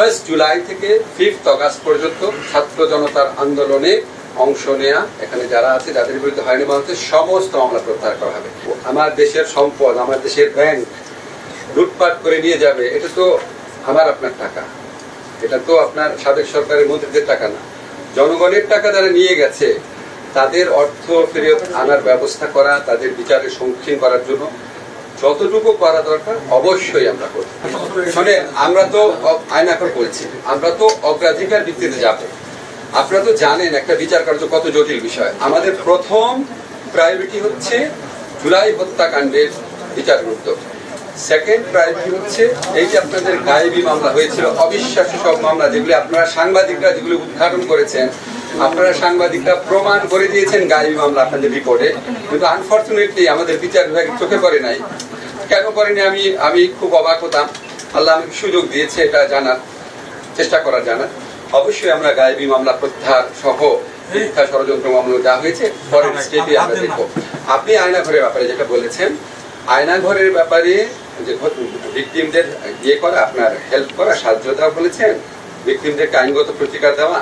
1 জুলাই থেকে 5 আগস্ট পর্যন্ত ছাত্র জনতার আন্দোলনে অংশ নেয়া এখানে যারা আছে যাদের বিরুদ্ধে হয়রানি মামলা সমস্ত মামলা প্রত্যাহার করা হবে। আমার দেশের সম্পদ, আমার দেশের ব্যাংক লুটপাট করে নিয়ে যাবে, এটা তো আমার আপনার টাকা, এটা তো আপনার সাবেক সরকারের মন্ত্রীদের টাকা না, জনগণের টাকা যারা নিয়ে গেছে তাদের অর্থ ফেরত আনার ব্যবস্থা করা, তাদের বিচারের সম্মুখীন করার জন্য যতটুকু করা দরকার অবশ্যই আমরা করব। শুনে আমরা তো আইন এখন বলছি, আমরা তো অগ্রাধিকার ভিত্তিতে যাব। আপনারা তো জানেন একটা বিচার কার্য কত জটিল বিষয়। আমাদের প্রথম প্রায়োরিটি হচ্ছে জুলাই হত্যাকাণ্ডের বিচার গুরুত্ব। সেকেন্ড প্রায়োরিটি হচ্ছে এই যে আপনাদের গায়েবী মামলা হয়েছিল, অবিশ্বাস্য সব মামলা যেগুলি আপনারা সাংবাদিকরা যেগুলি উদ্ঘাটন করেছেন, আপনারা সাংবাদিকরা প্রমাণ করে দিয়েছেন গায়েবী মামলা আপনাদের রিপোর্টে, কিন্তু আনফরচুনেটলি আমাদের বিচার বিভাগের চোখে পড়ে নাই। কেন করেনি আমি খুব অবাক হতাম। আল্লাহ আমাকে সুযোগ দিয়েছে এটা জানার, চেষ্টা করার জানার। অবশ্যই আমরা গায়েবী মামলা প্রত্যাহার সহ মিথ্যা ষড়যন্ত্র মামলা যা হয়েছে পরের স্টেপে আমরা দেখব। আপনি আয়নাঘরের ব্যাপারে যেটা বলেছেন, আয়নাঘরের ব্যাপারে যে ভিকটিমদের ইয়ে করা, আপনার হেল্প করা, সাহায্য দেওয়া বলেছেন, ভিকটিমদেরকে আইনগত প্রতিকার দেওয়া,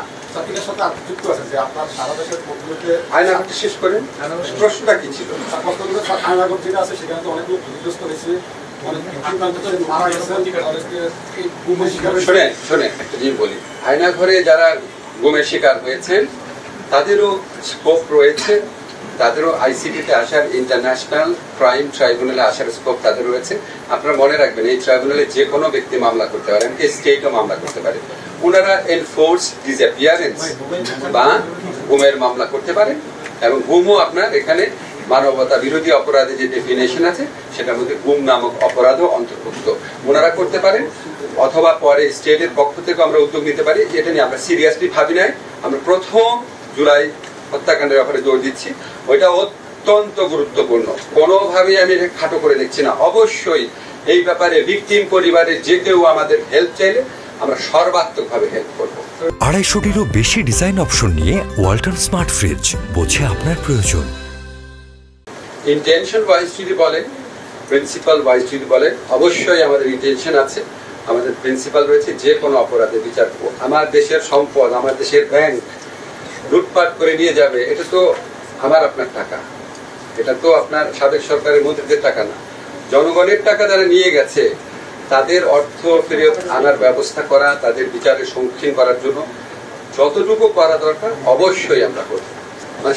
আয়নাঘরটা শেষ করেন। প্রশ্নটা কি ছিল? শোনেন একটা জিনিস বলি, আয়নাঘরে যারা গুমের শিকার হয়েছেন তাদেরও স্কোপ রয়েছে, তাদেরও আইসিটিতে আসার, ইন্টারন্যাশনাল ক্রাইম ট্রাইব্যুনালে আসার স্কোপ তাদের রয়েছে। আপনারা মনে রাখবেন এই ট্রাইব্যুনালে যে কোনো ব্যক্তি মামলা করতে পারে, এমনকি স্টেটও মামলা করতে পারে। ওনারা এনফোর্স ডিসঅ্যাপিয়ারেন্স বা গুমের মামলা করতে পারে, এবং গুমও আপনার এখানে মানবতা বিরোধী অপরাধে যে ডেফিনেশন আছে সেটার মধ্যে গুম নামক অপরাধও অন্তর্ভুক্ত। ওনারা করতে পারেন, অথবা পরে স্টেটের পক্ষ থেকে আমরা উদ্যোগ নিতে পারি। এটা নিয়ে আমরা সিরিয়াসলি ভাবি নাই। আমরা প্রথম জুলাই হত্যাকাণ্ডের ব্যাপারে জোর দিচ্ছি, ওইটা অত্যন্ত গুরুত্বপূর্ণ। কোনোভাবেই আমি খাটো করে দেখছি না। অবশ্যই এই ব্যাপারে ভিকটিম পরিবারের যে কেউ আমাদের হেল্প চাইলে আমরা সর্বাত্মকভাবে হেল্প করব। 250-টিরও বেশি ডিজাইন অপশন নিয়ে ওয়ালটন স্মার্ট ফ্রিজ, বোঝে আপনার প্রয়োজন। ইন্টেনশন ওয়াইজ যদি বলেন, প্রিন্সিপাল ওয়াইজ যদি বলেন, অবশ্যই আমাদের ইন্টেনশন আছে, আমাদের প্রিন্সিপাল রয়েছে যে কোনো অপরাধে বিচার করব। আমার দেশের সম্পদ, আমার দেশের ব্যাংক লুটপাট করে নিয়ে যাবে, এটা তো আমার আপনার টাকা, এটা তো আপনার সাবেক সরকারের মন্ত্রীদের টাকা না, জনগণের টাকা যারা নিয়ে গেছে তাদের অর্থ ফেরত আনার ব্যবস্থা করা, তাদের বিচারের সম্মুখীন করার জন্য যতটুকু করা দরকার অবশ্যই আমরা করব। মানে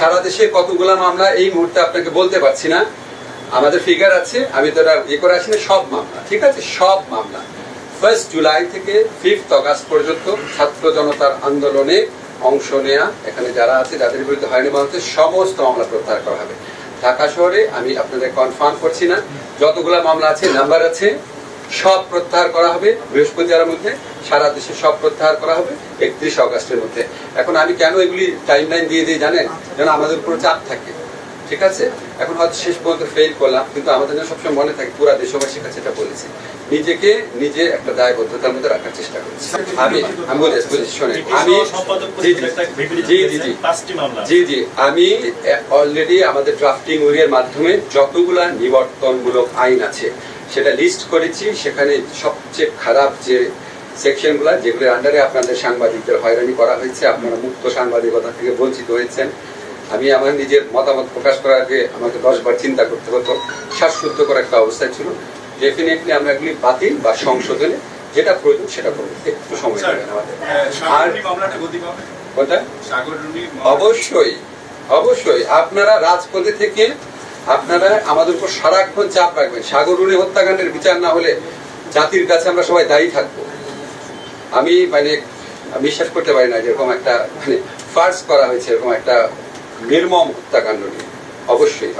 সারা দেশে কতগুলা মামলা এই মুহূর্তে আপনাকে বলতে পারছি না, আমাদের ফিগার আছে, আমি তো ইয়ে করে আসি না, সব মামলা, ঠিক আছে, সব মামলা 1 জুলাই থেকে 5 আগস্ট পর্যন্ত ছাত্র জনতার আন্দোলনে অংশ নেয়া এখানে যারা আছে যাদের বিরুদ্ধে হয়রানি মামলা সমস্ত মামলা প্রত্যাহার করা হবে। ঢাকা শহরে আমি আপনাদের কনফার্ম করছি না, যতগুলা মামলা আছে, নাম্বার আছে, সব প্রত্যাহার করা হবে বৃহস্পতিবারের মধ্যে। সারা দেশে সব প্রত্যাহার করা হবে 31 আগস্টের মধ্যে। এখন আমি কেন এগুলি টাইমলাইন দিয়ে দিই জানেন? যেন আমাদের উপর চাপ থাকে, ঠিক আছে। এখন হয়তো শেষ পর্যন্ত ফেল করলাম, কিন্তু আমাদের জন্য সবসময় মনে থাকে, পুরা দেশবাসীর কাছে এটা বলেছি, নিজেকে নিজে একটা দায়বদ্ধতার মধ্যে রাখার চেষ্টা করছি। আমি শোনেন, আমি অলরেডি আমাদের ড্রাফটিং উইয়ের মাধ্যমে যতগুলা নিবর্তনমূলক আইন আছে সেটা লিস্ট করেছি। সেখানে সবচেয়ে খারাপ যে সেকশনগুলো, যেগুলোর আন্ডারে আপনাদের সাংবাদিকদের হয়রানি করা হয়েছে, আপনারা মুক্ত সাংবাদিকতা থেকে বঞ্চিত হয়েছেন, আমি আমার নিজের মতামত প্রকাশ করার আগে আমাকে 10 বার চিন্তা করতে হতো, শ্বাসরুদ্ধ করার একটা অবস্থায় ছিল। ডেফিনেটলি আমরা এগুলি বাতিল বা সংশোধনে যেটা প্রয়োজন সেটা করবো, একটু সময় লাগবে আমাদের। অবশ্যই আপনারা রাজপথে থেকে আপনারা আমাদের উপর সারাক্ষণ চাপ রাখবেন। সাগররুনি হত্যাকাণ্ডের বিচার না হলে জাতির কাছে আমরা সবাই দায়ী থাকবো। আমি বিশ্বাস করতে পারি না যেরকম একটা ফার্স করা হয়েছে, এরকম একটা নির্মম হত্যাকাণ্ড নিয়ে। অবশ্যই